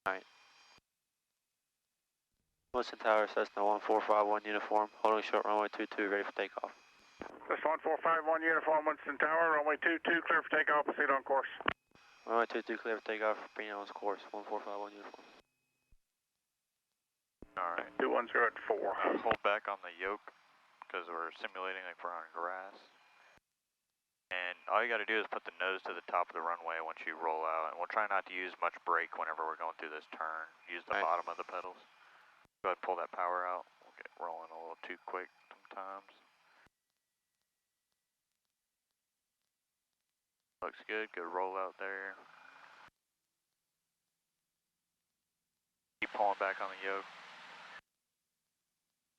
Alright. Wilson Tower, Cessna 1451 uniform, holding short runway 22, ready for takeoff. Cessna 1451 uniform, Winston Tower, runway 22, clear for takeoff, proceed on course. Runway 22, clear for takeoff, bring on course, 1451 uniform. Alright. 210 at 4. Hold back on the yoke, because we're simulating like we're on grass. And all you gotta do is put the nose to the top of the runway once you roll out, and we'll try not to use much brake whenever we're going through this turn. Use the bottom of the pedals. Go ahead and pull that power out. We'll get rolling a little too quick sometimes. Looks good, good rollout there. Keep pulling back on the yoke.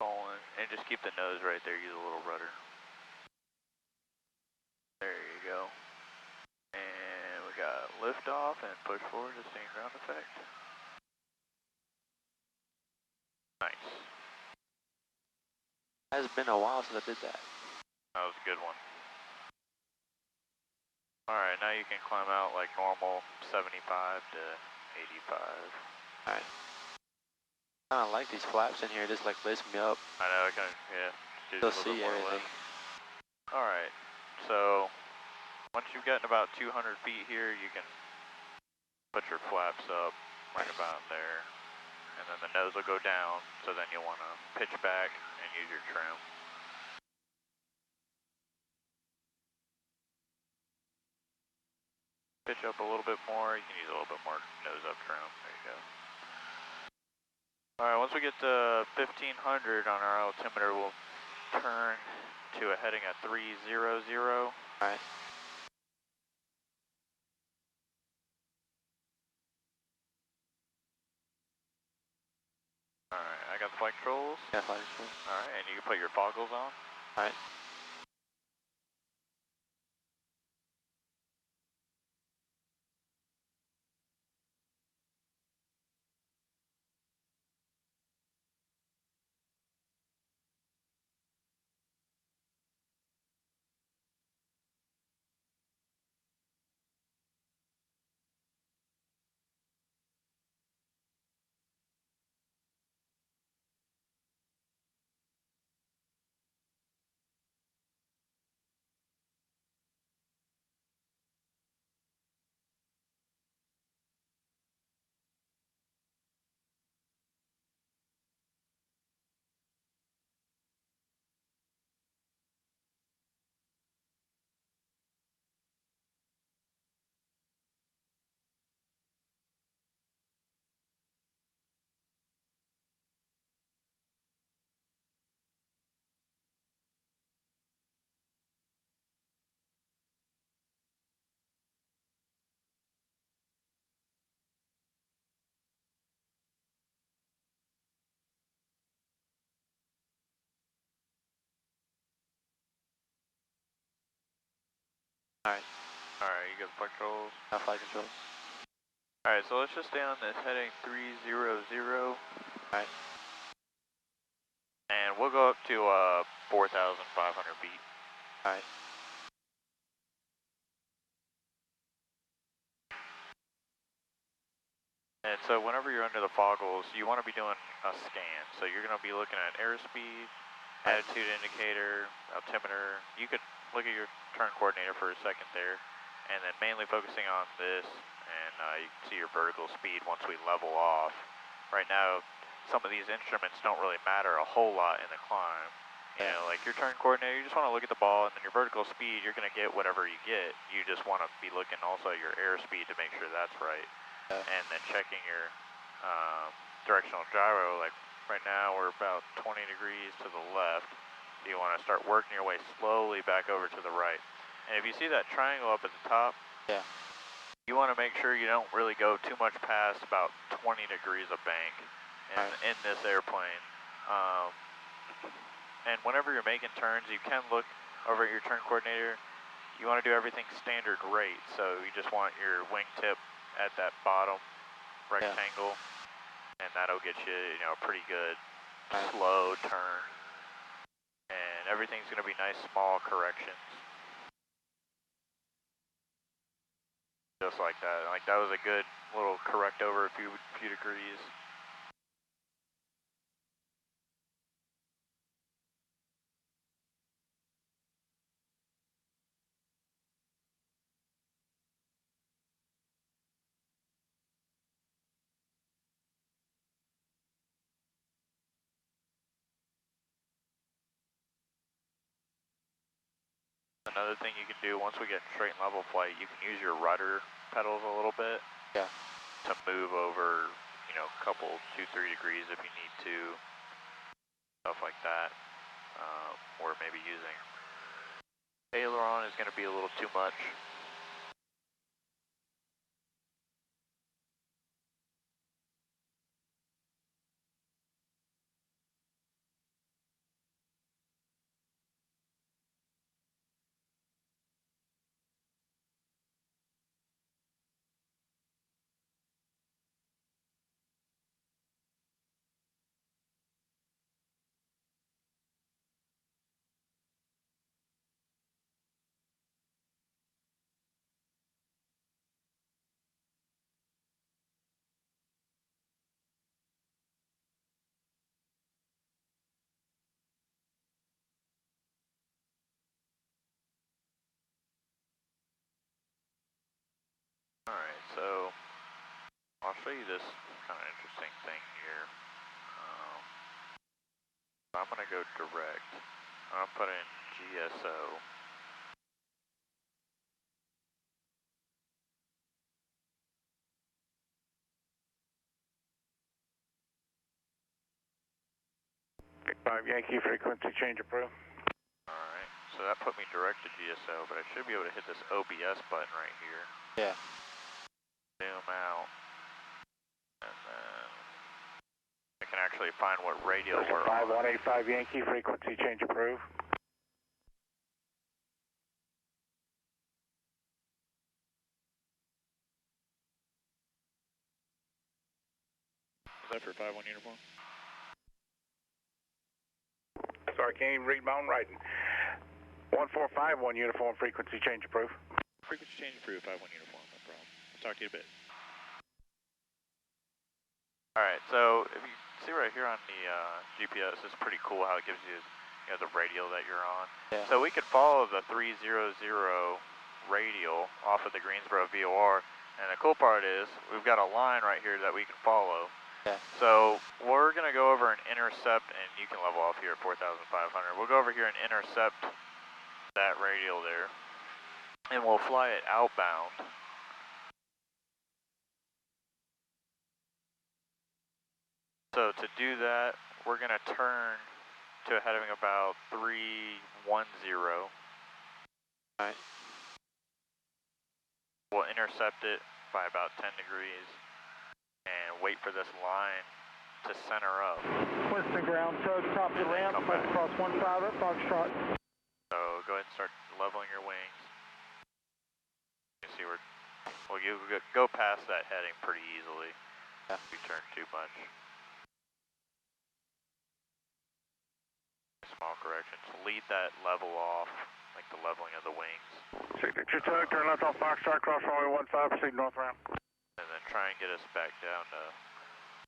Pulling, and just keep the nose right there, use a little rudder. There you go. And we got lift off and push forward to seeing ground effect. Nice. It's been a while since I did that. That was a good one. Alright, now you can climb out like normal, 75 to 85. Alright. I kinda like these flaps in here, just like lifts me up. I know, I kinda, yeah. You'll see everything. Alright, so once you've gotten about 200 feet here, you can put your flaps up right about there. And then the nose will go down, so then you'll want to pitch back and use your trim. Pitch up a little bit more, you can use a little bit more nose up trim, there you go. Alright, once we get to 1500 on our altimeter, we'll turn to a heading at 300. Alright. Alright, I got the flight controls. Yeah, flight controls. Alright, and you can put your foggles on. Alright. Alright. Alright, you got the flight controls. Now flight controls. Alright, so let's just stay on this heading 300. Alright. And we'll go up to 4,500 feet. Alright. And so whenever you're under the foggles, you want to be doing a scan. So you're going to be looking at airspeed, attitude indicator, altimeter. You could look at your turn coordinator for a second there, and then mainly focusing on this, and you can see your vertical speed once we level off. Right now, some of these instruments don't really matter a whole lot in the climb. You know, like your turn coordinator, you just want to look at the ball, and then your vertical speed, you're going to get whatever you get. You just want to be looking also at your airspeed to make sure that's right. And then checking your directional gyro, like right now we're about 20 degrees to the left. So you want to start working your way slowly back over to the right. And if you see that triangle up at the top, you want to make sure you don't really go too much past about 20 degrees of bank in this airplane. And whenever you're making turns, you can look over at your turn coordinator. You want to do everything standard rate, so you just want your wingtip at that bottom rectangle, and that'll get you, you know, a pretty good slow turn. And everything's going to be nice small corrections. Just like that. Like that was a good little correct over a few degrees. Another thing you can do once we get straight and level flight, you can use your rudder pedals a little bit. Yeah. To move over, you know, a couple, 2-3 degrees if you need to. Stuff like that. Or maybe using aileron is going to be a little too much. Alright, so I'll show you this kind of interesting thing here. I'm going to go direct. I'm going to put in GSO. Big 5 Yankee, frequency change approved. Alright, so that put me direct to GSO, but I should be able to hit this OBS button right here. Yeah. Zoom out. And then I can actually find what radio we're on. 5185 Yankee, frequency change approved. Is that for 5-1 uniform? Sorry, can't even read my own writing. 1451 uniform, frequency change approved. Frequency change approved, 5-1 uniform, no problem. I'll talk to you in a bit. Alright, so if you see right here on the GPS, it's pretty cool how it gives you, the radial that you're on. Yeah. So we could follow the 300 radial off of the Greensboro VOR, and the cool part is we've got a line right here that we can follow. Yeah. So we're going to go over and intercept, and you can level off here at 4,500. We'll go over here and intercept that radial there, and we'll fly it outbound. So to do that, we're going to turn to a heading about 310. Alright. We'll intercept it by about 10 degrees and wait for this line to center up. Western ground, so top of the ramp, west cross 15 at Foxtrot. So go ahead and start leveling your wings. You can see well, you go past that heading pretty easily. Yeah. If you turn too much. Small corrections. Lead that level off, like the leveling of the wings. Signature tug, turn left on Foxtrot, cross runway 15, proceed north ramp. And then try and get us back down to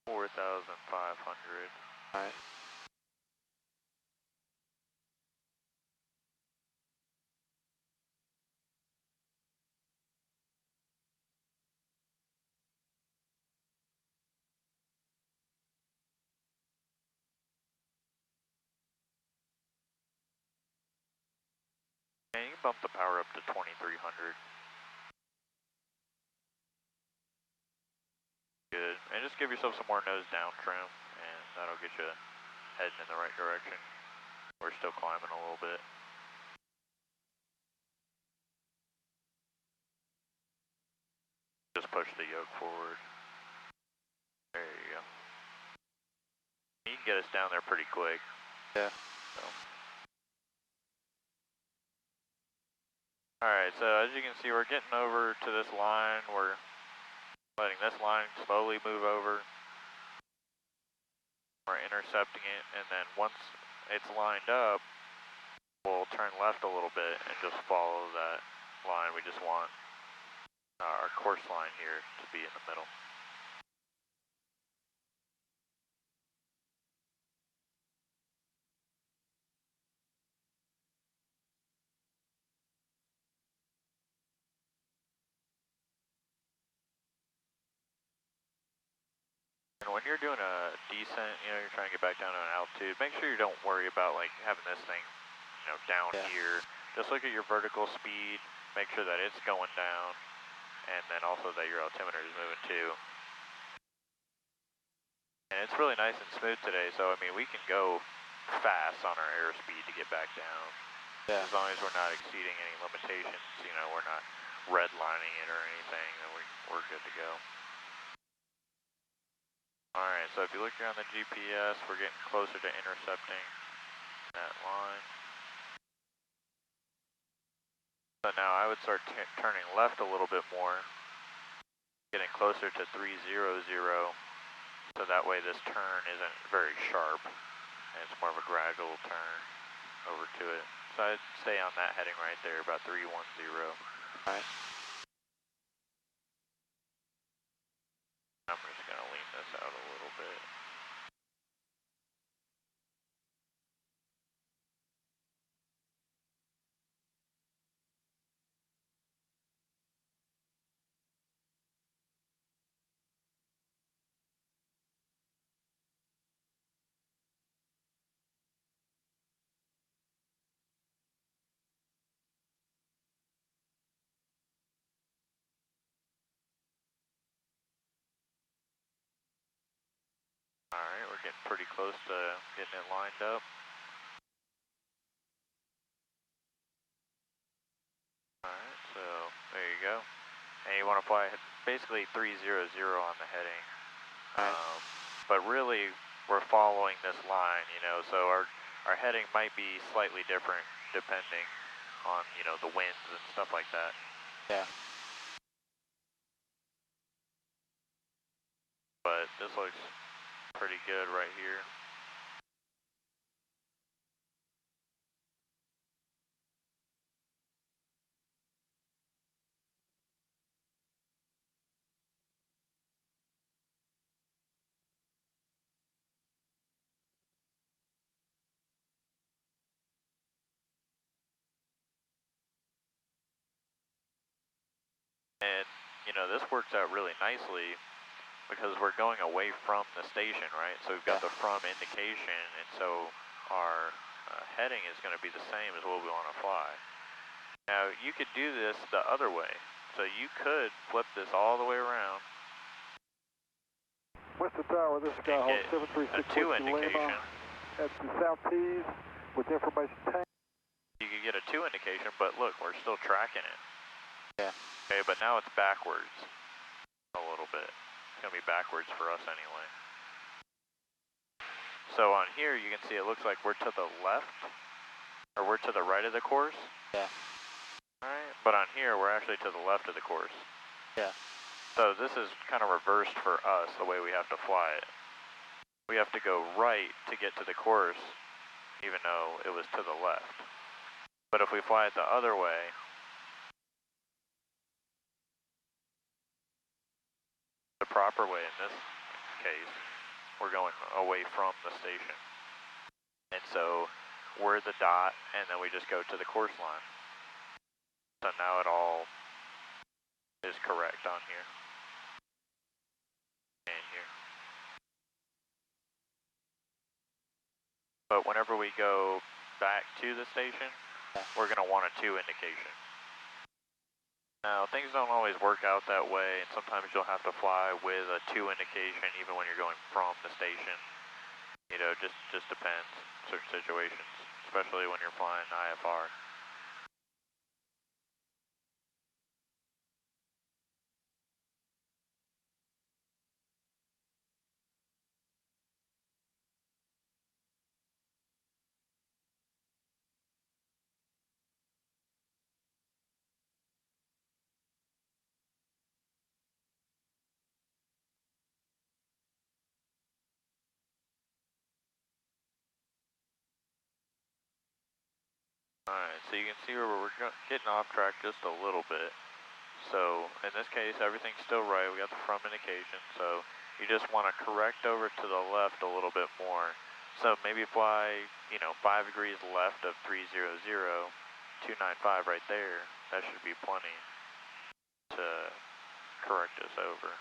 4,500. Alright. And you can bump the power up to 2,300. Good. And just give yourself some more nose down trim, and that'll get you heading in the right direction. We're still climbing a little bit. Just push the yoke forward. There you go. You can get us down there pretty quick. Yeah. So. Alright, so as you can see, we're getting over to this line. We're letting this line slowly move over. We're intercepting it, and then once it's lined up, we'll turn left a little bit and just follow that line we just want. our course line here to be in the middle. And when you're doing a descent, you know, you're trying to get back down to an altitude, make sure you don't worry about like having this thing, you know, down here. Just look at your vertical speed, make sure that it's going down, and then also that your altimeter is moving too. And it's really nice and smooth today, so I mean, we can go fast on our airspeed to get back down. Yeah. As long as we're not exceeding any limitations, you know, we're not redlining it or anything, then we're good to go. Alright, so if you look here on the GPS, we're getting closer to intercepting that line. So now I would start turning left a little bit more, getting closer to 300, so that way this turn isn't very sharp, and it's more of a gradual turn over to it. So I'd stay on that heading right there, about 310. Alright. I'm just going to lean this out a little bit. Alright, we're getting pretty close to getting it lined up. Alright, so there you go. And you want to fly basically 300 on the heading. But really, we're following this line, you know, so our heading might be slightly different depending on, you know, the winds and stuff like that. Yeah. But this looks pretty good right here. And, you know, this works out really nicely because we're going away from the station, right? So we've got the from indication, and so our heading is going to be the same as what we want to fly. Now, you could do this the other way. So you could flip this all the way around. Western Tower, this is Skyhawk 736 a 2 indication. At the South Tees with information tank. You could get a 2 indication, but look, we're still tracking it. Yeah. Okay, but now it's backwards a little bit. It's going to be backwards for us anyway. So on here, you can see it looks like we're to the left, or we're to the right of the course. Yeah. Alright, but on here, we're actually to the left of the course. Yeah. So this is kind of reversed for us, the way we have to fly it. We have to go right to get to the course, even though it was to the left. But if we fly it the other way, the proper way in this case, we're going away from the station. And so we're the dot, and then we just go to the course line. So now it all is correct on here. And here. But whenever we go back to the station, we're going to want a 2 indication. Now, things don't always work out that way, and sometimes you'll have to fly with a 2 indication even when you're going from the station. You know, just depends, certain situations, especially when you're flying IFR. Alright, so you can see where we're getting off track just a little bit. So in this case, everything's still right. We got the front indication, so you just want to correct over to the left a little bit more. So maybe fly, 5 degrees left of 300, 295 right there. That should be plenty to correct us over.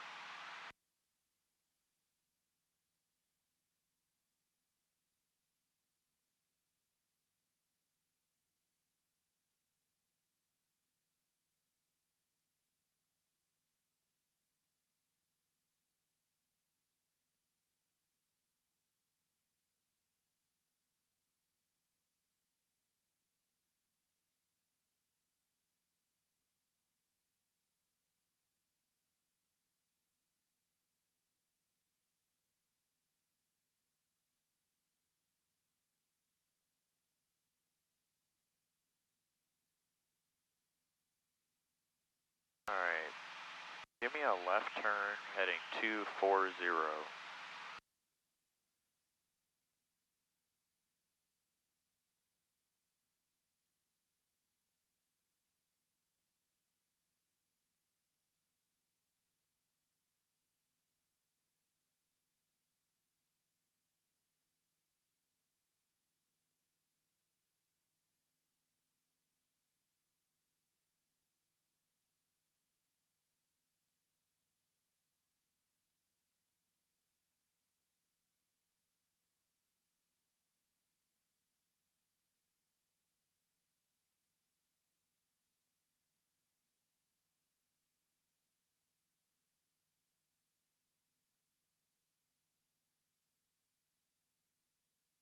Alright, give me a left turn heading 240.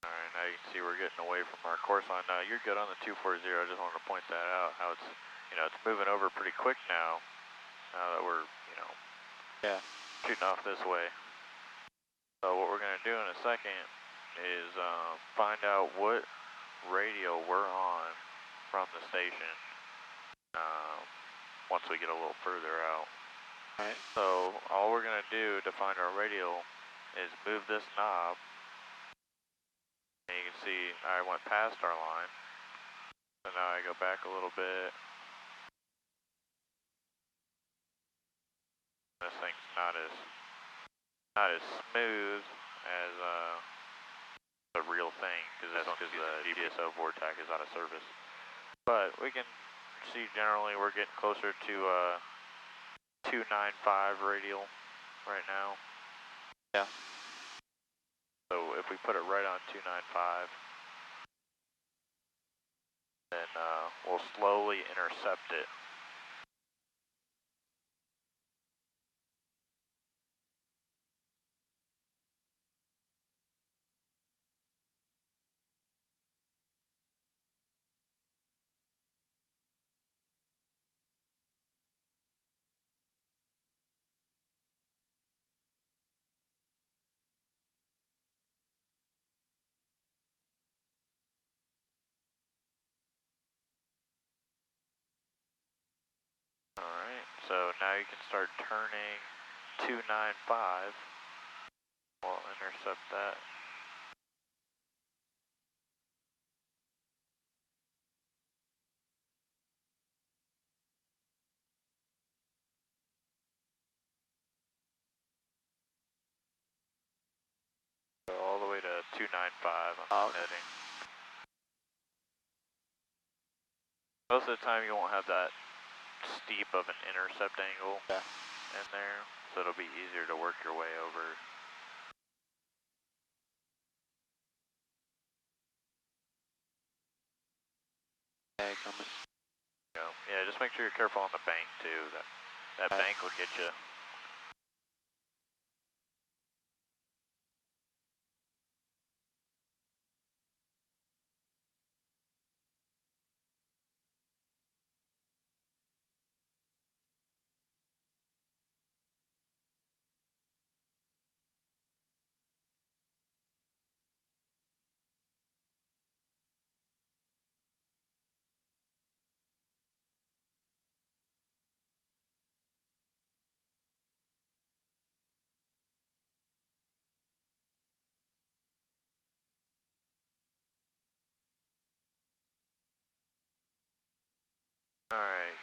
Alright, now you can see we're getting away from our course line. Now you're good on the 240, I just wanted to point that out, how it's, it's moving over pretty quick now, now that we're, Yeah. shooting off this way. So what we're going to do in a second is find out what radio we're on from the station once we get a little further out. Alright. So all we're going to do to find our radio is move this knob. And you can see I went past our line. So now I go back a little bit. This thing's not as smooth as the real thing because the GPSO VORTAC is out of service. But we can see generally we're getting closer to 295 radial right now. Yeah. So if we put it right on 295, then we'll slowly intercept it. Alright, so now you can start turning 295. We'll intercept that. So all the way to 295 on the heading. Most of the time you won't have that steep of an intercept angle in there, so it'll be easier to work your way over. Yeah, coming. Yeah, just make sure you're careful on the bank too. That bank will get you. Alright,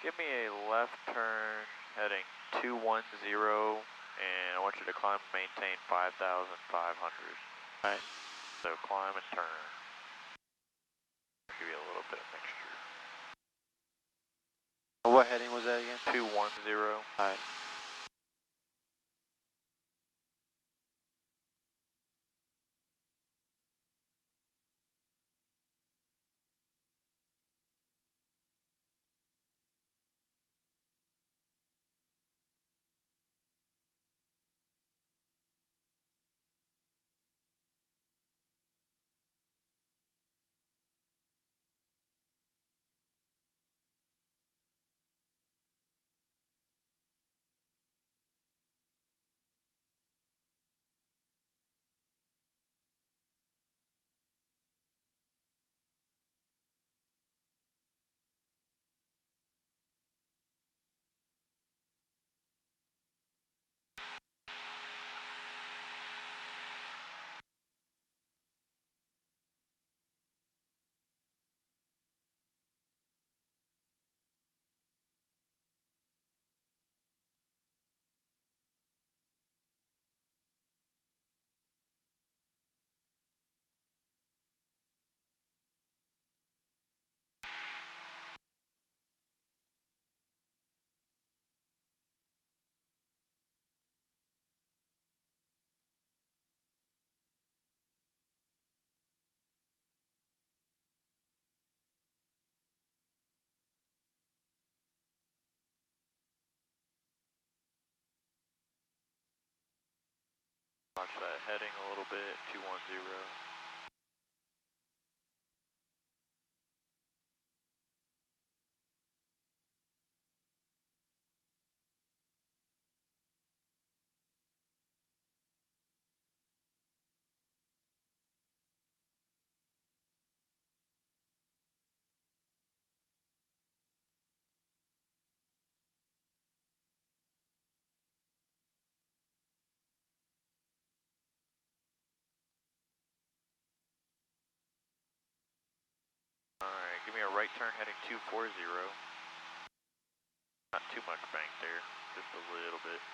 Give me a left turn heading 210, and I want you to climb and maintain 5,500. Alright. So climb and turn. Give you a little bit of mixture. What heading was that again? 210. Alright. Watch that heading a little bit, 210. Alright, give me a right turn heading 240. Not too much bank there, just a little bit.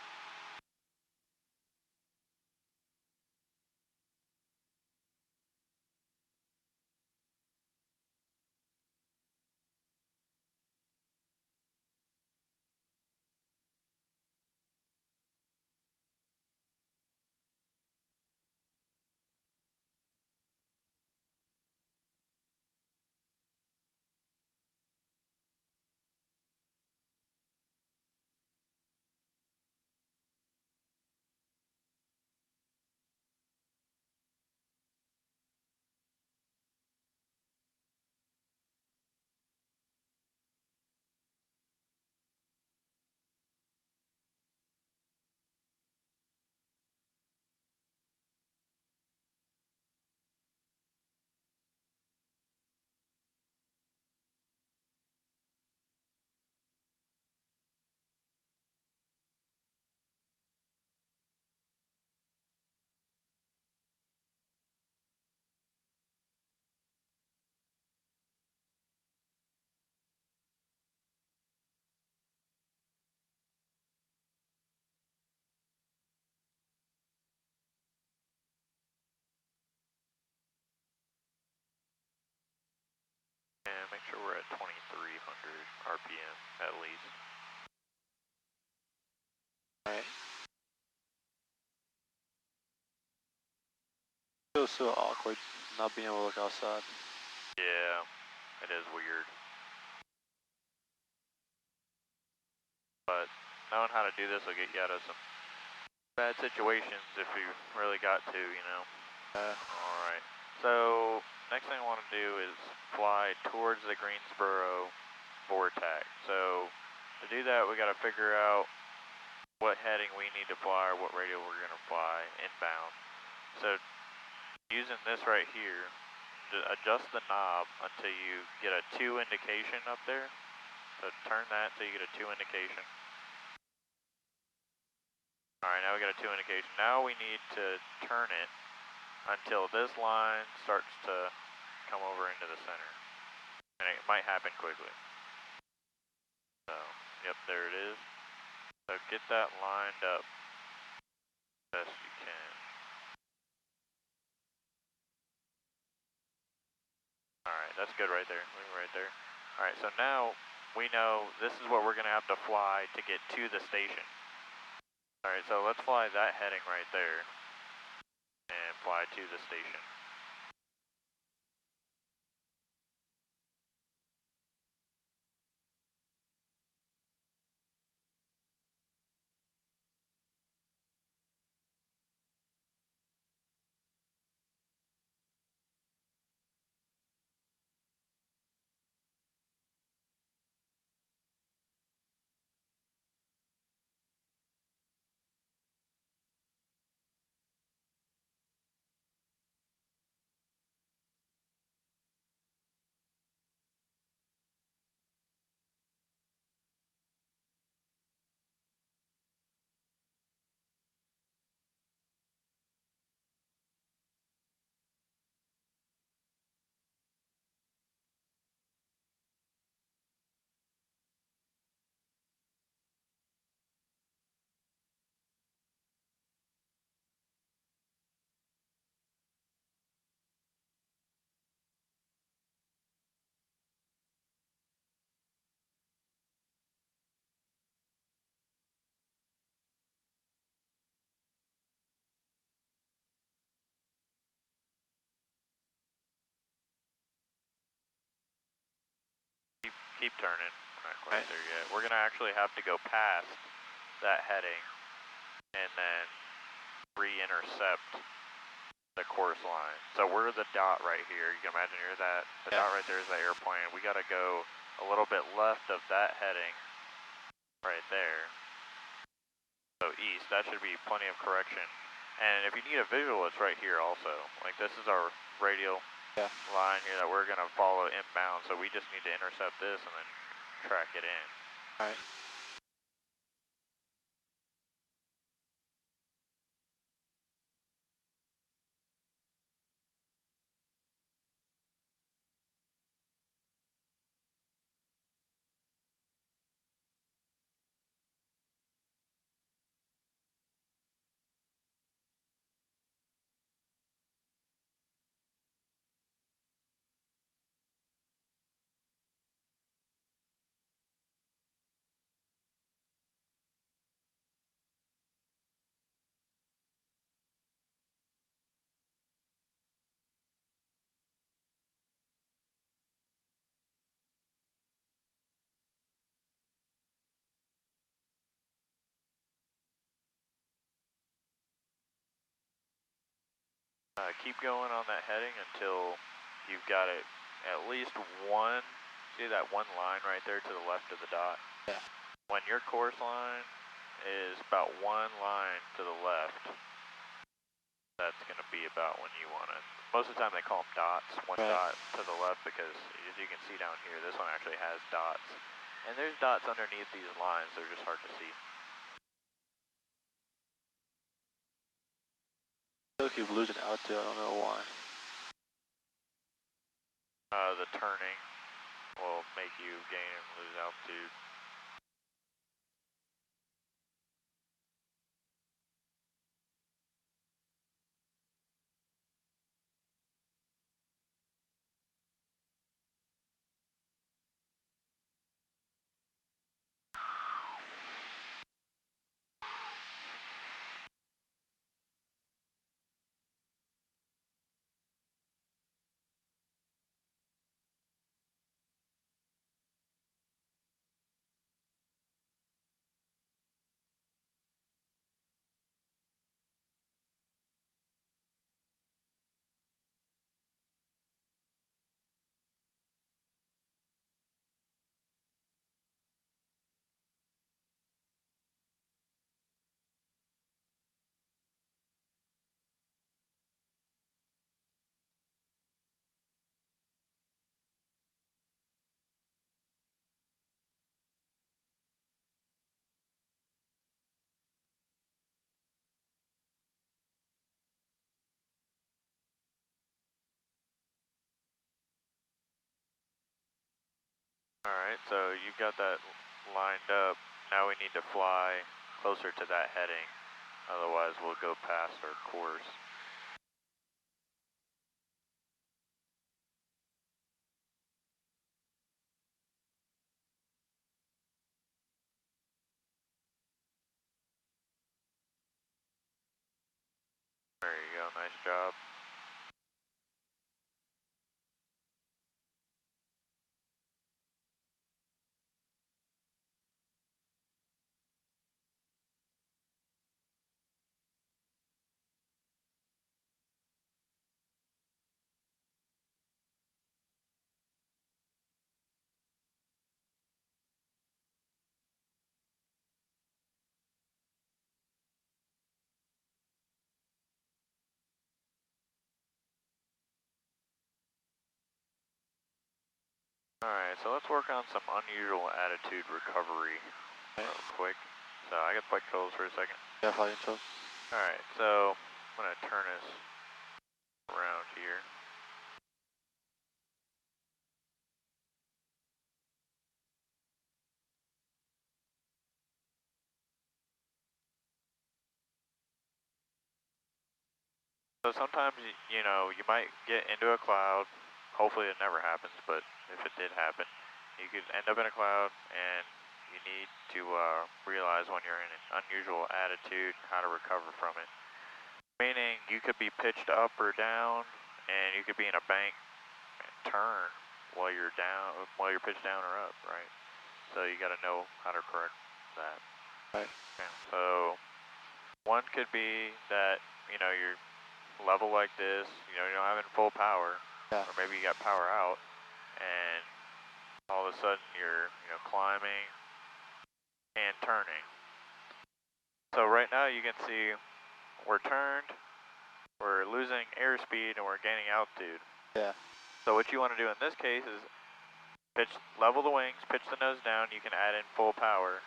And make sure we're at 2,300 RPM at least. Alright. Feels so awkward not being able to look outside. Yeah, it is weird. But knowing how to do this will get you out of some bad situations if you really got to, you know. Alright, so next thing I want to do is fly towards the Greensboro vortex. So to do that, we got to figure out what heading we need to fly or what radio we're going to fly inbound. So using this right here, adjust the knob until you get a 2 indication up there. So turn that until you get a 2 indication. Alright, now we got a 2 indication. Now we need to turn it until this line starts to come over into the center. And it might happen quickly. So there it is. So get that lined up best you can. Alright, that's good right there. Right there. Alright, so now we know this is what we're going to have to fly to get to the station. Alright, so let's fly that heading right there and fly to the station. Keep turning. Not quite there yet. We're going to actually have to go past that heading and then re-intercept the course line. So we're the dot right here. You can imagine you're that. The dot right there is the airplane. We got to go a little bit left of that heading right there. So east. That should be plenty of correction. And if you need a visual, it's right here also. Like this is our radial line here that we're going to follow inbound. So we just need to intercept this and then track it in. All right. Keep going on that heading until you've got it at least one. See that one line right there to the left of the dot? Yeah. When your course line is about one line to the left, that's going to be about when you want it. Most of the time they call them dots, one dot to the left, because as you can see down here, this one actually has dots. And there's dots underneath these lines, they're just hard to see. I still keep losing altitude, I don't know why. The turning will make you gain and lose altitude. Alright, so you've got that lined up. now we need to fly closer to that heading, otherwise we'll go past our course. There you go, nice job. Alright, so let's work on some unusual attitude recovery real quick. So I got flight controls for a second. Yeah, flight controls. Alright, so I'm going to turn this around here. So sometimes, you know, you might get into a cloud. Hopefully it never happens, but if it did happen, you could end up in a cloud and you need to realize when you're in an unusual attitude how to recover from it. Meaning you could be pitched up or down, and you could be in a bank and turn while you're down, while you're pitched down or up, right? So you got to know how to correct that. Right. Okay. So one could be that, you know, you're level like this, you know, you don't have it in full power, yeah. or maybe you got power out, and all of a sudden you're, you know, climbing and turning. So right now you can see we're turned, we're losing airspeed, and we're gaining altitude. Yeah. So what you want to do in this case is level the wings, pitch the nose down, you can add in full power.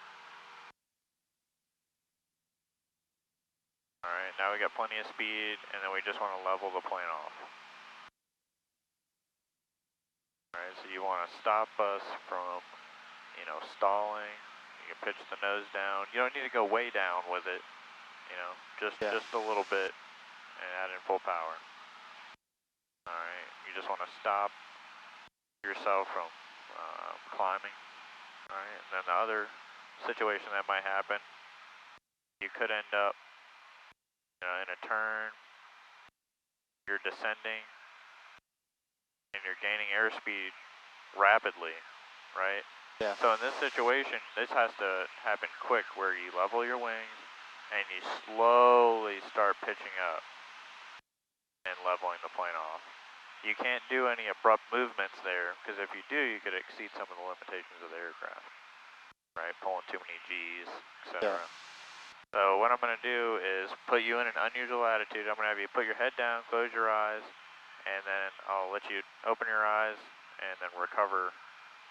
Alright, now we got plenty of speed, and then we just want to level the plane off. Alright, so you want to stop us from, you know, stalling. You can pitch the nose down. You don't need to go way down with it, you know, just a little bit, and add in full power. Alright, you just want to stop yourself from climbing. Alright, and then the other situation that might happen, you could end up, you know, in a turn, you're descending, and you're gaining airspeed rapidly, right? Yeah. So in this situation, this has to happen quick, where you level your wings, and you slowly start pitching up and leveling the plane off. You can't do any abrupt movements there, because if you do, you could exceed some of the limitations of the aircraft, right? Pulling too many G's, etc. Yeah. So what I'm going to do is put you in an unusual attitude. I'm going to have you put your head down, close your eyes, and then I'll let you open your eyes and then recover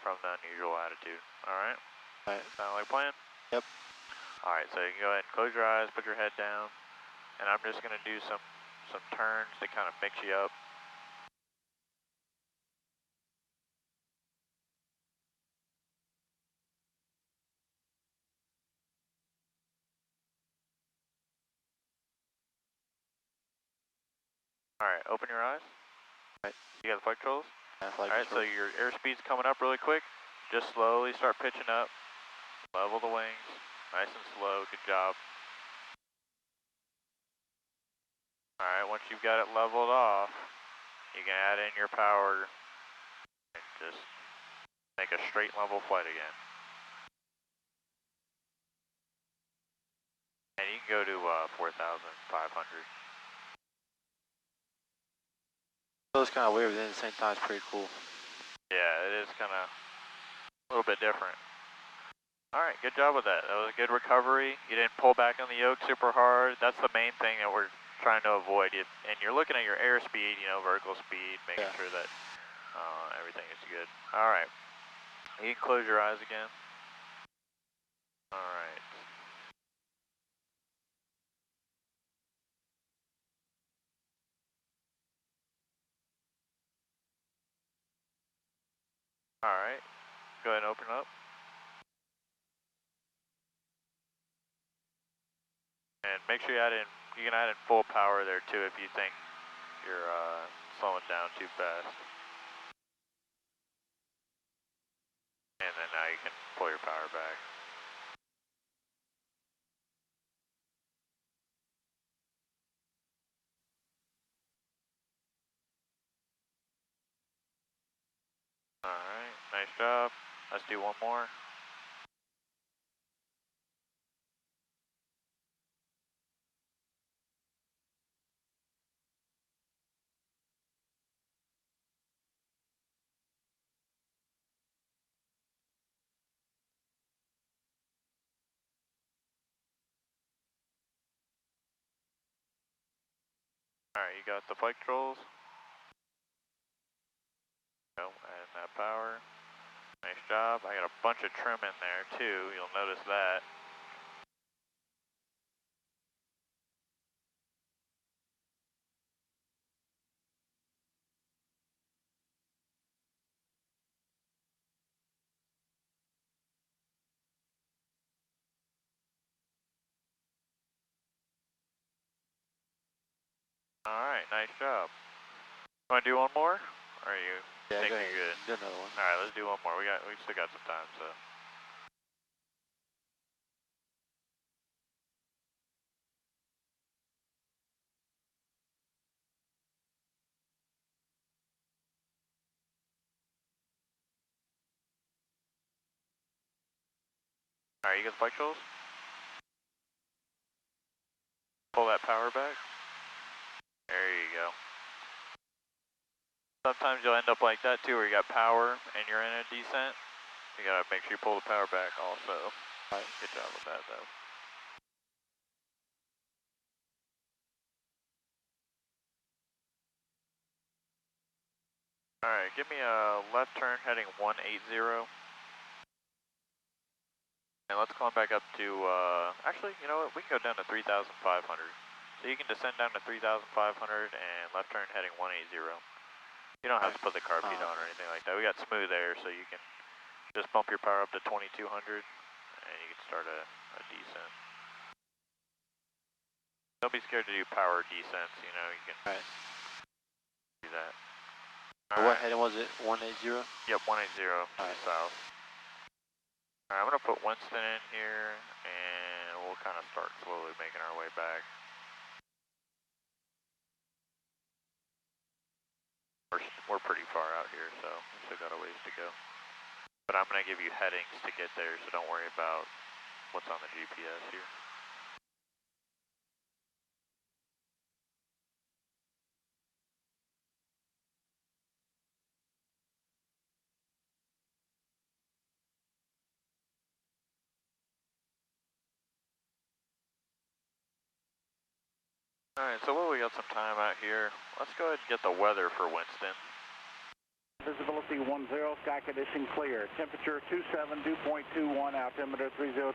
from the unusual attitude. Alright? Right. Sound like a plan? Yep. Alright, so you can go ahead and close your eyes, put your head down, and I'm just going to do some turns to kind of mix you up. Alright, open your eyes. Right. You got the flight controls? Yeah, flight Alright, so controls. your airspeed's coming up really quick. Just slowly start pitching up. Level the wings. Nice and slow. Good job. Alright, once you've got it leveled off, you can add in your power and just make a straight level flight again. And you can go to 4,500. It was kind of weird, but then at the same time it's pretty cool. Yeah, it is kind of a little bit different. Alright, good job with that. That was a good recovery. You didn't pull back on the yoke super hard. That's the main thing that we're trying to avoid. And you're looking at your airspeed, you know, vertical speed, making sure that everything is good. Alright, you can close your eyes again. Alright. Alright, go ahead and open up. make sure you can add in full power there too if you think you're slowing down too fast. And then now you can pull your power back. Alright, nice job. Let's do one more. Alright, you got the flight controls. Go, add that power. Nice job. I got a bunch of trim in there too, you'll notice that. Alright, nice job. Want to do one more? Or are you think go you're ahead. good? Do another one. Alright, let's do one more. We still got some time, so. Alright, you got the flight controls? Pull that power back. There you go. Sometimes you'll end up like that too, where you got power and you're in a descent. You gotta make sure you pull the power back also. Alright, good job with that though. Alright, give me a left turn heading 180. And let's climb back up to, actually, you know what, we can go down to 3,500. So you can descend down to 3,500 and left turn heading 180. You don't have to put the carb heat on or anything like that. We got smooth air, so you can just bump your power up to 2,200 and you can start a descent. Don't be scared to do power descents, you know, you can do that. What heading was it? 180? Yep, 180 south. Alright, I'm going to put Winston in here, and we'll kind of start slowly making our way back. We're pretty far out here, so we still got a ways to go. But I'm going to give you headings to get there, so don't worry about what's on the GPS here. Alright, so while we got some time out here, let's go ahead and get the weather for Winston. Visibility 10, sky condition clear. Temperature 27, dew point 21, altimeter 3020.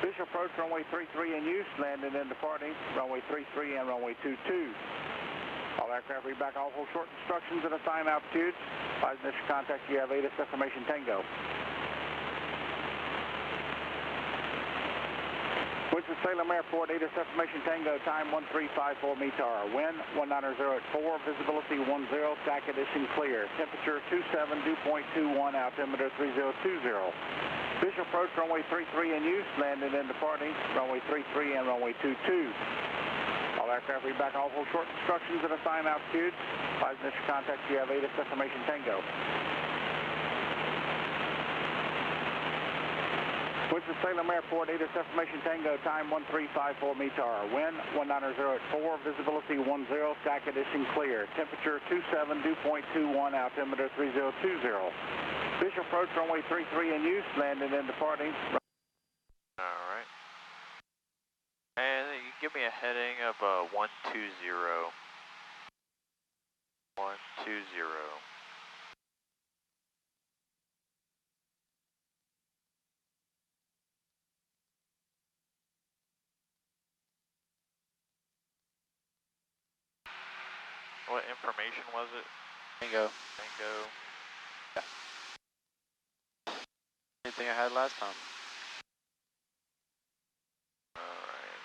Visual approach runway 33 in use, landing and departing, runway 33 and runway 22. All aircraft read back all short instructions and assign altitudes. By initial contact, you have ATIS information Tango. Winston Salem Airport, ATIS information Tango, time 1354 METAR. Wind 190 at 4, visibility 10, sky condition clear. Temperature 27, dew point 21, altimeter 3020. Visual approach runway 33 in use, landing and departing, runway 33 and runway 22. All aircraft read back all short instructions and assign altitudes. By initial contact, you have ATIS information Tango. Winston Salem Airport, ATIS information Tango, time 1354 METAR. Wind 190 at 4, visibility 10, sky condition clear. Temperature 27, dew point 21, altimeter 3020. Visual approach runway 33 in use, landing and departing. Alright. And you give me a heading of 120. 120. What information was it? Tango. Tango. Same thing I had last time. Alright.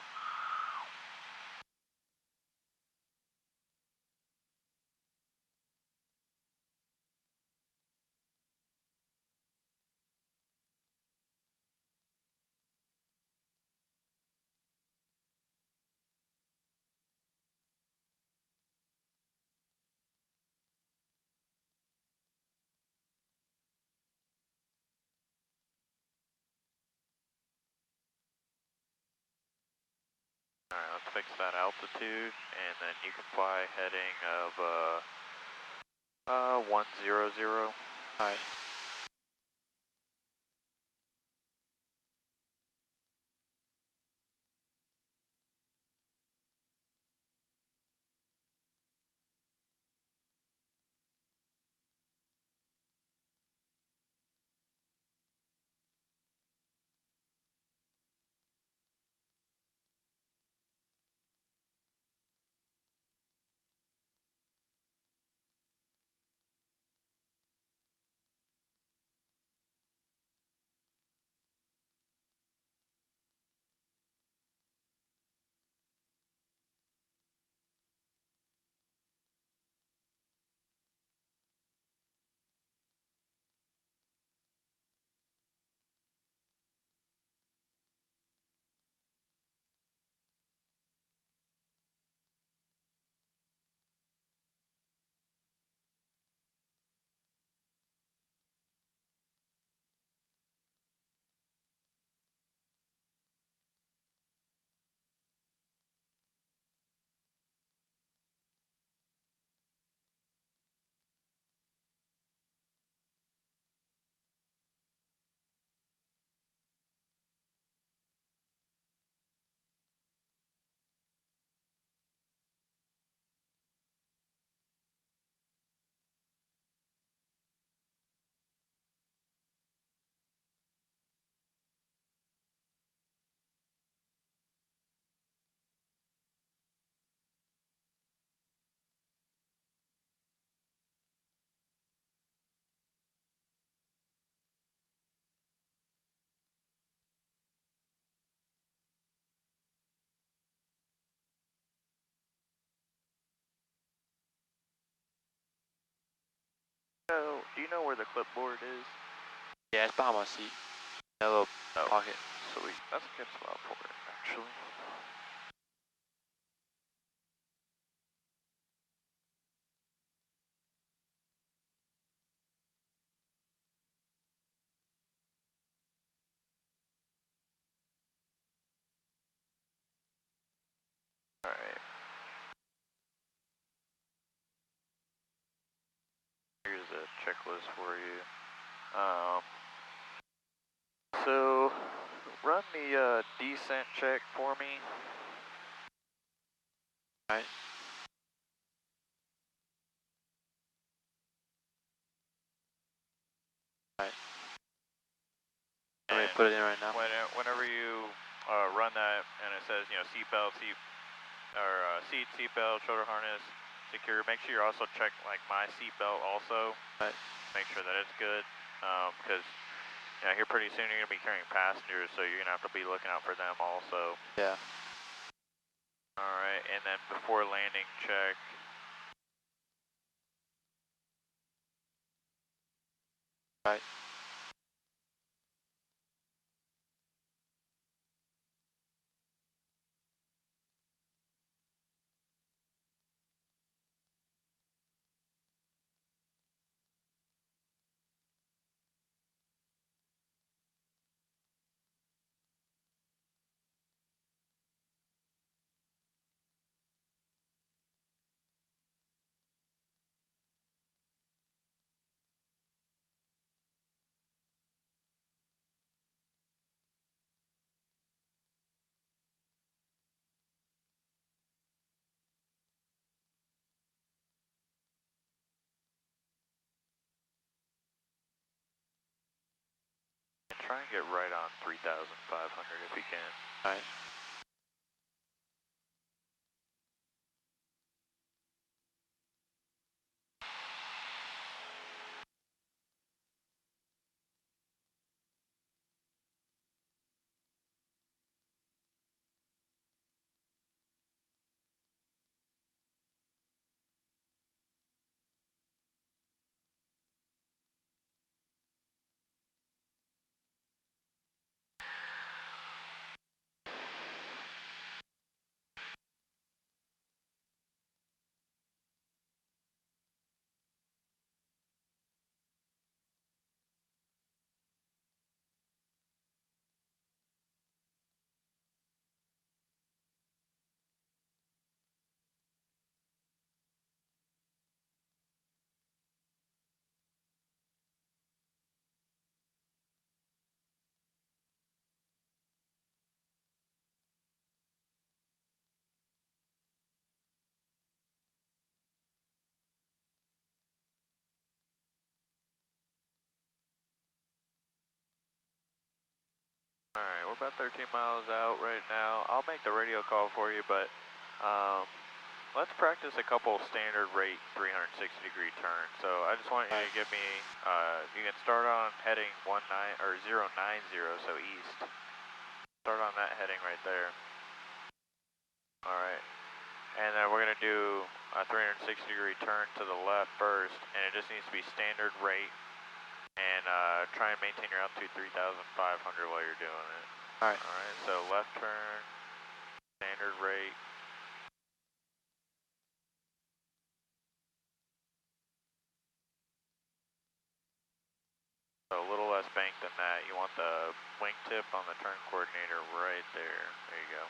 Alright, let's fix that altitude, and then you can fly heading of 100. Alright. So, do you know where the clipboard is? Yeah, it's behind my seat. That little pocket. Sweet. That's a good spot for it, actually. Alright. Here's a checklist for you. So, run the descent check for me. Alright. Alright. Let me put it in right now. Whenever you run that and it says, you know, seatbelt, seatbelt, shoulder harness, secure, make sure you're also checking like my seatbelt also. Right. Make sure that it's good, because you know, here pretty soon you're gonna be carrying passengers, so you're gonna have to be looking out for them also. Yeah. All right, and then before landing, check. Right. Try and get right on 3,500 if you can. Alright. Alright, we're about 13 miles out right now. I'll make the radio call for you, but let's practice a couple standard rate 360 degree turns. So I just want you to give me, you can start on heading 090, so east. Start on that heading right there. Alright, and then we're going to do a 360 degree turn to the left first, and it just needs to be standard rate. And try and maintain your altitude 3,500 while you're doing it. Alright. Alright, so left turn, standard rate. So a little less bank than that. You want the wingtip on the turn coordinator right there. There you go.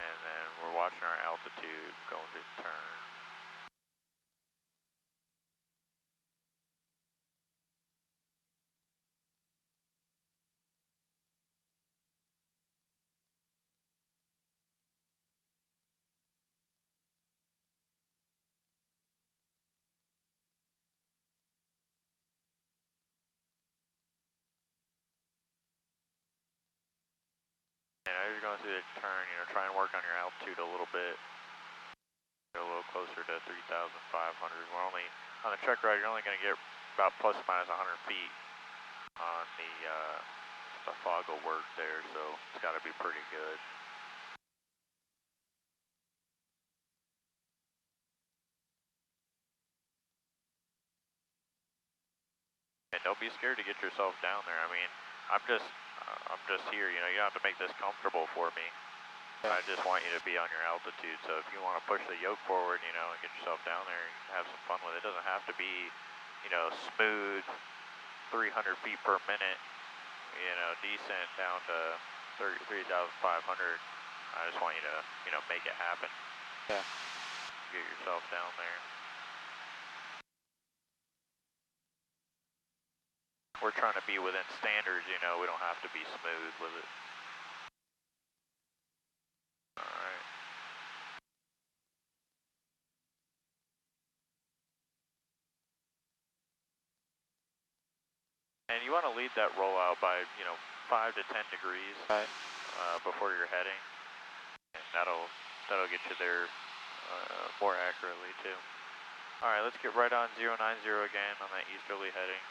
And then we're watching our altitude going to turn. And as you're going through the turn, try and work on your altitude a little bit. Get a little closer to 3,500. We're only, on the check ride, you're only going to get about plus or minus 100 feet on the fog will work there, so it's got to be pretty good. And don't be scared to get yourself down there. I mean, I'm just here, you don't have to make this comfortable for me. I just want you to be on your altitude, so if you want to push the yoke forward, and get yourself down there and have some fun with it. It doesn't have to be, smooth 300 feet per minute, descent down to 3,500. I just want you to, make it happen. Yeah. Get yourself down there. We're trying to be within standards, we don't have to be smooth with it. Alright. And you want to lead that rollout by, 5 to 10 degrees before you're heading. And that'll get you there more accurately too. Alright, let's get right on 090 again on that easterly heading.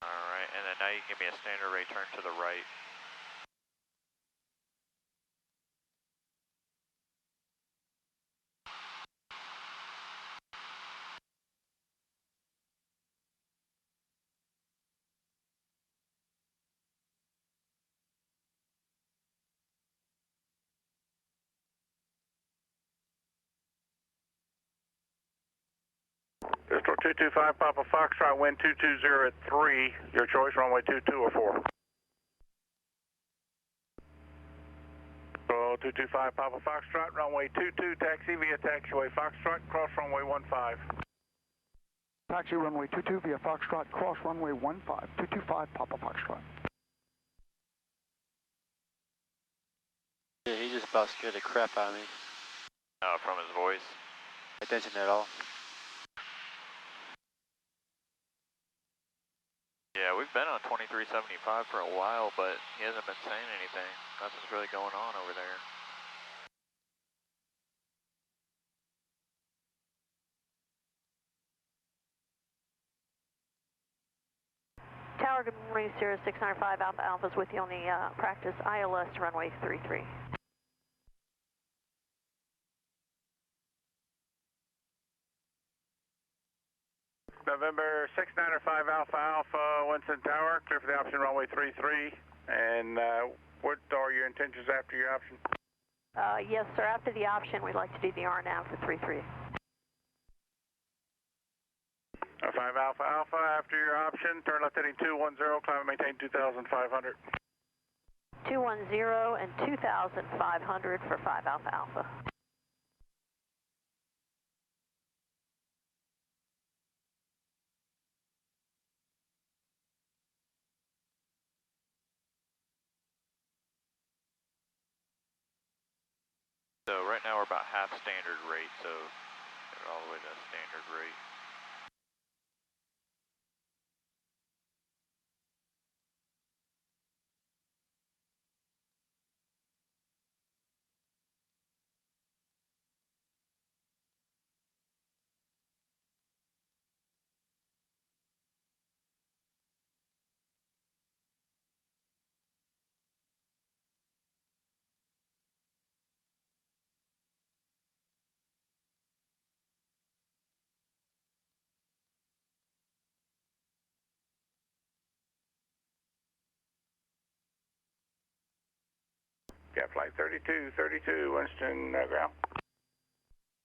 Alright, and then now you can give me a standard rate turn to the right. Pistol 225 Papa Foxtrot, wind 220 at 3. Your choice, runway 22 or 4. So 225 Papa Foxtrot, runway 22, taxi via taxiway Foxtrot, cross runway 15. Taxi runway 22 via Foxtrot, cross runway 15, 225 Papa Foxtrot. Yeah, he just about scared the crap out of me. From his voice. Attention at all. Yeah, we've been on 2375 for a while, but he hasn't been saying anything. Nothing's really going on over there. Tower, good morning, Sierra 695 Alpha Alpha's with you on the practice ILS runway 33. November 695 Alpha Alpha, Winston Tower, clear for the option runway 33. And what are your intentions after your option? Yes, sir. After the option, we'd like to do the RNAV for 33. 5 Alpha Alpha, after your option, turn left heading 210, climb and maintain 2,500. 210 and 2,500 for 5 Alpha Alpha. So right now we're about half standard rate, so get it all the way to standard rate. Got flight 3232, Winston, ground.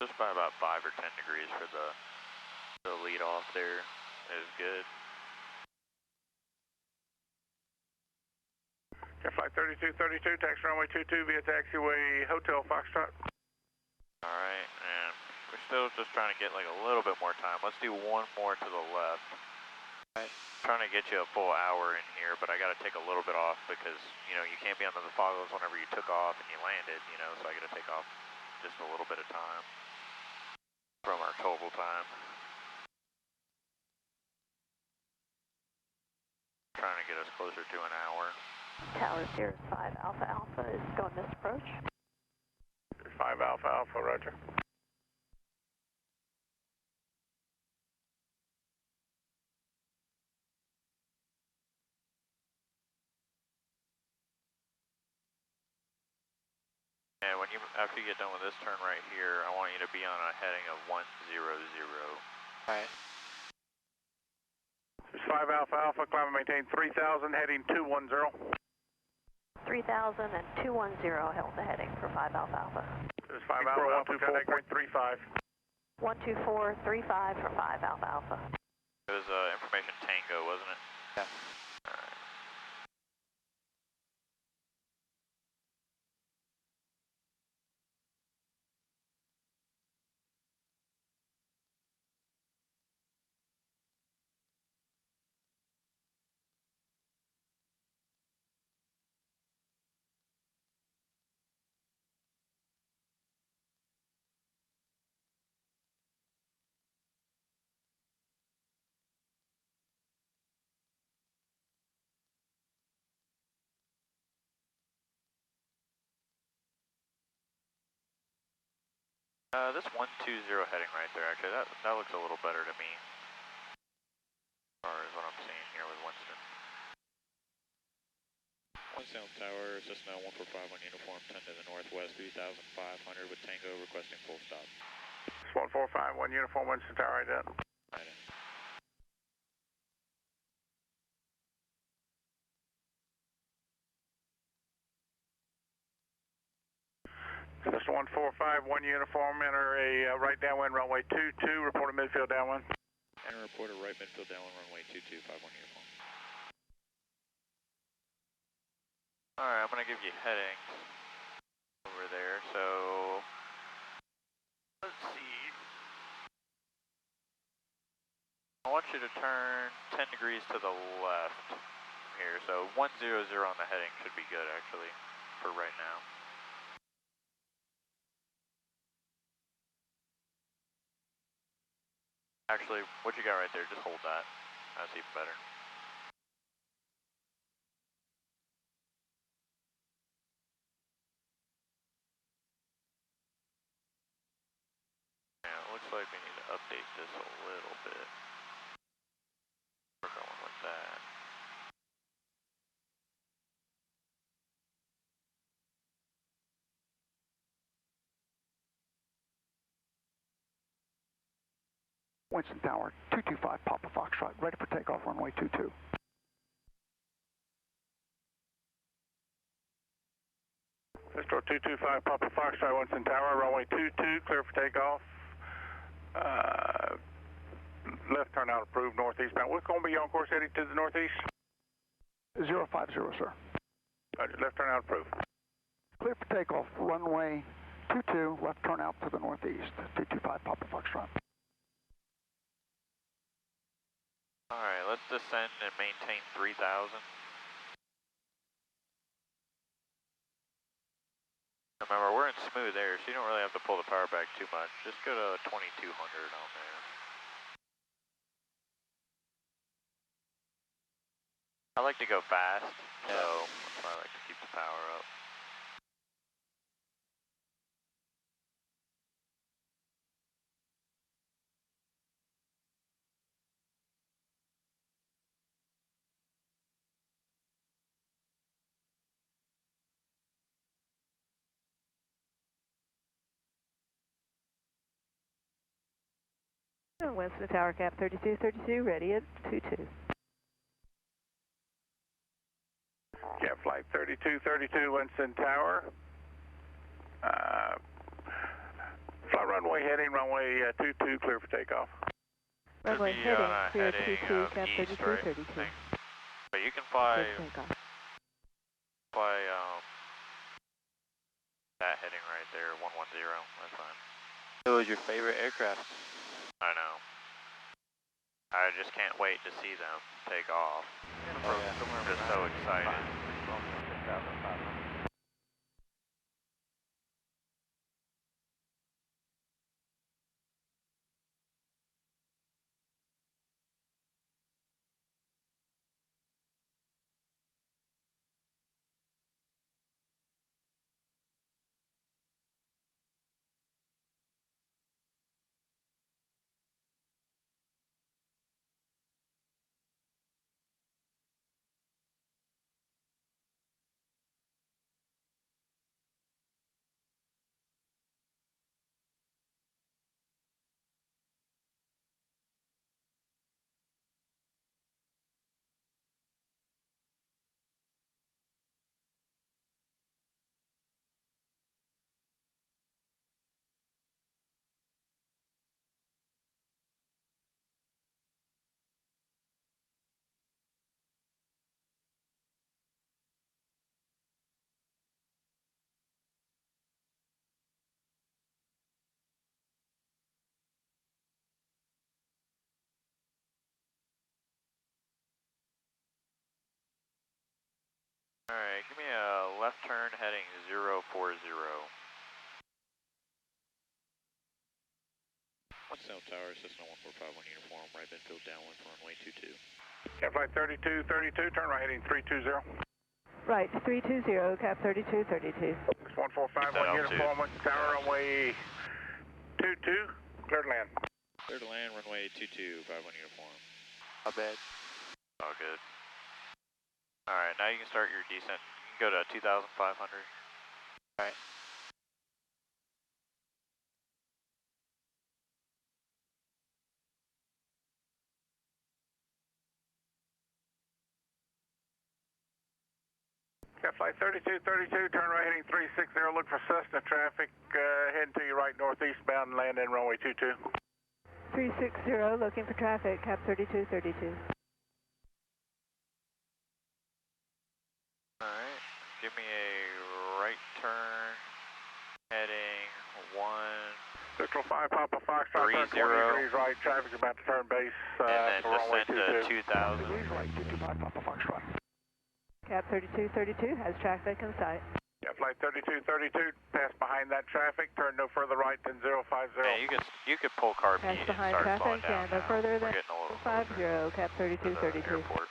Just by about 5 or 10 degrees for the lead off there is good. Got flight 3232, taxi runway 22 via taxiway Hotel Foxtrot. Alright, and we're still just trying to get like a little bit more time. Let's do one more to the left. Trying to get you a full hour in here, but I got to take a little bit off because, you know, you can't be under the foggles whenever you took off and you landed, you know, so I got to take off just a little bit of time from our total time. Trying to get us closer to an hour. Tower 05 Alpha Alpha is going this approach. 5 Alpha Alpha, roger. And when you, after you get done with this turn right here, I want you to be on a heading of 100. Alright. This is 5 Alpha Alpha, climb and maintain 3000, heading 210. 3000 and 210 held the heading for 5 Alpha Alpha. This is 5 Alpha Alpha, 124.35. 12435 for 5 Alpha Alpha. It was information Tango, wasn't it? Yeah. Alright. This 120 heading right there, actually, that looks a little better to me. As far as what I'm seeing here with Winston. Sound Tower, Cessna 145 on uniform, 10 to the northwest, 3,500 with Tango requesting full stop. 1451 uniform, Winston Tower, right up. Right. Cessna 1451 uniform, enter a right downwind runway 22, report a midfield downwind. Enter report a right midfield downwind runway 22, 51 uniform. Alright, I'm going to give you headings over there, so let's see. I want you to turn 10 degrees to the left here, so 100 on the heading should be good actually for right now. Actually, what you got right there, just hold that. That's even better. Yeah, it looks like we need to update this a little bit. We're going with that. Winston Tower, 225 Papa Foxtrot, ready for takeoff, runway 22. Pistol 225 Papa Foxtrot, Winston Tower, runway 22, clear for takeoff. Left turnout approved, northeastbound. What's going to be on course heading to the northeast? 050, sir. Roger, left turnout approved. Clear for takeoff, runway 22, left turnout to the northeast, 225 Papa Foxtrot. Alright, let's descend and maintain 3,000. Remember, we're in smooth air, so you don't really have to pull the power back too much. Just go to 2200 on there. I like to go fast, so that's why I like to keep the power up. Winston Tower, cap 3232, ready at 22. Cap flight 3232, Winston Tower. Fly runway heading, runway 22, clear for takeoff. Runway Should be heading, on a clear heading 22, of cap east, 3232. right? But you can fly that heading right there, 110. That's fine. It was your favorite aircraft. I know. I just can't wait to see them take off. I'm just so excited. Alright, give me a left turn heading 040. South Tower, Cessna 1451 uniform, right midfield downwind for runway 22. Cap flight 3232, turn right heading 320. Right, 320, cap 3232. 1451 uniform, Winston Tower, runway 22, clear to land. Clear to land, runway 22, 51 uniform. My bad. All good. Alright, now you can start your descent. You can go to 2,500. Alright. Cap flight 3232, turn right heading 360, look for Cessna traffic, heading to your right northeastbound, land in runway 22. 360, looking for traffic, cap 3232. Alright, give me a right turn heading 1. Central 5 Papa Foxtrot, turn 20 30. degrees right, traffic's about to turn base And then for runway descend 22. to 2,000. Degrees right, 225 Papa Foxtrot. Cap 3232 has traffic in sight. Yeah, flight 3232, pass behind that traffic, turn no further right than 050. Man, you could pull car P Pass and behind start traffic slowing down and no now. further We're than getting a little 50, cap closer to the 3232. airport.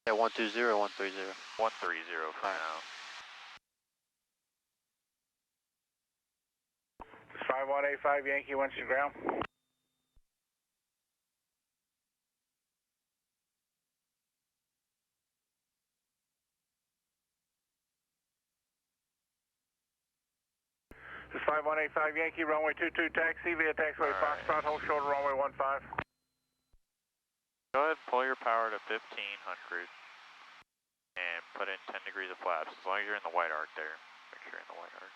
Yeah, 120, 130. 130 for now. 5185 Yankee, Winston ground. This is 5185 Yankee, runway 22 taxi via taxiway Foxtrot, hold shoulder runway 15. Go ahead and pull your power to 1500 and put in 10 degrees of flaps. As long as you're in the white arc there. Make sure you're in the white arc.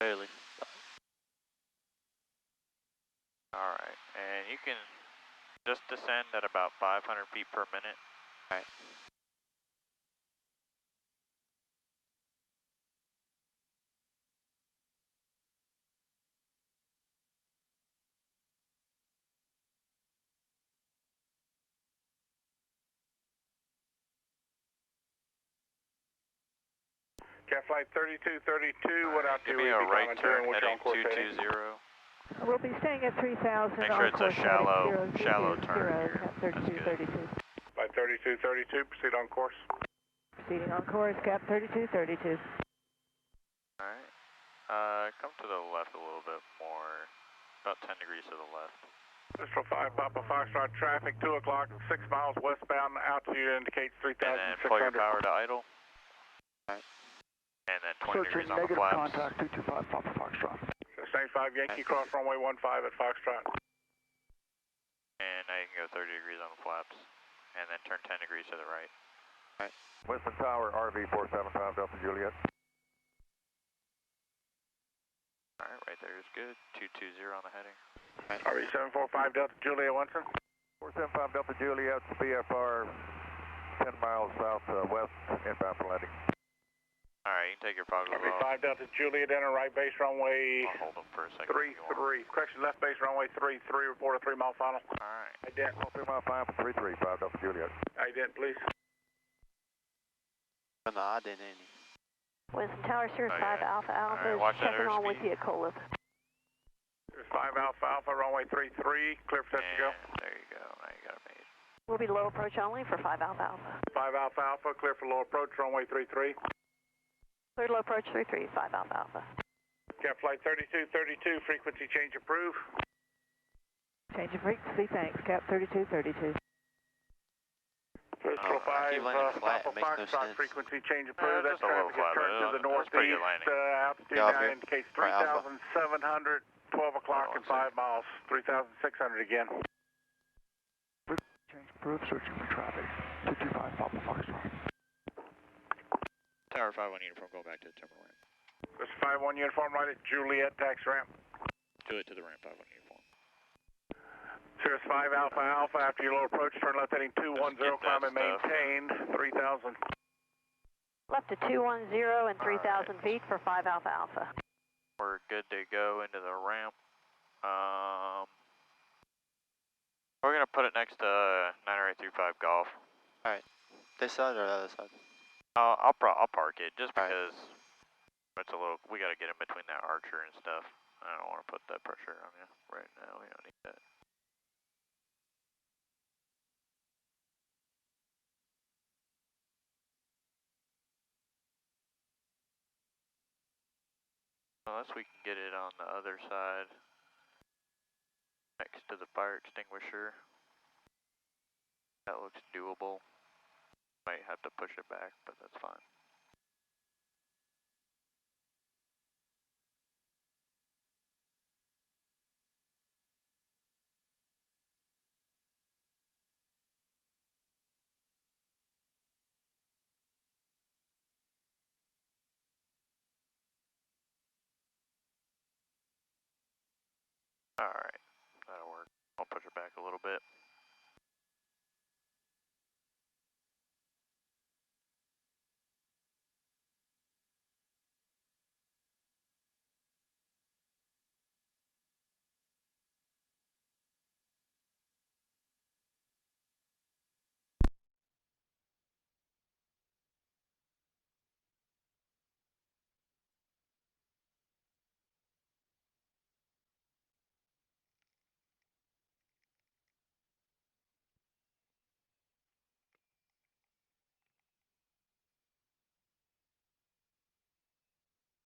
Barely. Alright, and you can just descend at about 500 feet per minute. Alright. Cat Flight 3232, what out to Give me a right turn heading 220. We'll be staying at 3,000. Make sure it's a shallow turn here. Cap That's good. 3232. Flight 3232, proceed on course. Proceeding on course, Cap 3232. Alright. Come to the left a little bit more. About 10 degrees to the left. Missile 5 Papa Foxtrot traffic, 2 o'clock, 6 miles westbound, altitude indicates 3,600. And then pull your power to idle. Alright. And then 20 degrees on the negative flaps. contact 225 Papa Foxtrot. 75 Yankee cross runway 15 at Foxtrot. And now you can go 30 degrees on the flaps. And then turn 10 degrees to the right. Western Tower, RV 475 Delta Juliet. Alright, right there is good. 220 on the heading. RV 745 Delta Juliet, Winston. 475 Delta Juliet, BFR 10 miles southwest, inbound for landing. Alright, you can take your foggles RV off. 5 Delta Juliet, enter right base runway I'll hold them for a second. 33. Correction, left base runway 33, report a 3 mile final. Alright. Ident. 3 mile final for 335 Delta Juliet. Ident, please. No, I didn't any. Winston Tower, Cirrus Oh, 5 yeah. Alpha Alpha Alright, is watch that checking on with airspeed. you at Colif. There's 5 Alpha Alpha, runway 33, clear for touch to go. And there you go. Now you got it made. We'll be low approach only for 5 Alpha Alpha. 5 Alpha Alpha, clear for low approach, runway 33. Cleared low approach 33, 5 Alpha Alpha. Cap Flight 3232, frequency change approved. Change of frequency, thanks. Cap 3232. Bristol I 5 keep landing flat, Papa it makes no Foxtrot, sense. frequency change approved. That just a little traffic is flat, turned to but the that's pretty good northeast. landing. Altitude Yeah, now okay. indicates For Alpha. 3,700, 12 o'clock and 5 miles, 3,600 again. Change approved, searching for traffic. 225 Papa Foxtrot. Tower 5-1 uniform, go back to the terminal ramp. This is 5-1 uniform right at Juliet, tax ramp. Juliet to the ramp, 5-1 uniform. Cirrus 5 Alpha Alpha, after your low approach, turn left heading 210, climb and maintain 3,000. Left to 210 and 3,000 feet for 5 Alpha Alpha. We're good to go into the ramp. We're gonna put it next to 9835 Golf. This side or the other side? I'll park it just Alright. because it's a little. We gotta get in between that Archer and stuff. I don't want to put that pressure on you right now. We don't need that. Unless we can get it on the other side, next to the fire extinguisher. That looks doable. Might have to push it back, but that's fine. Alright, that'll work. I'll push it back a little bit.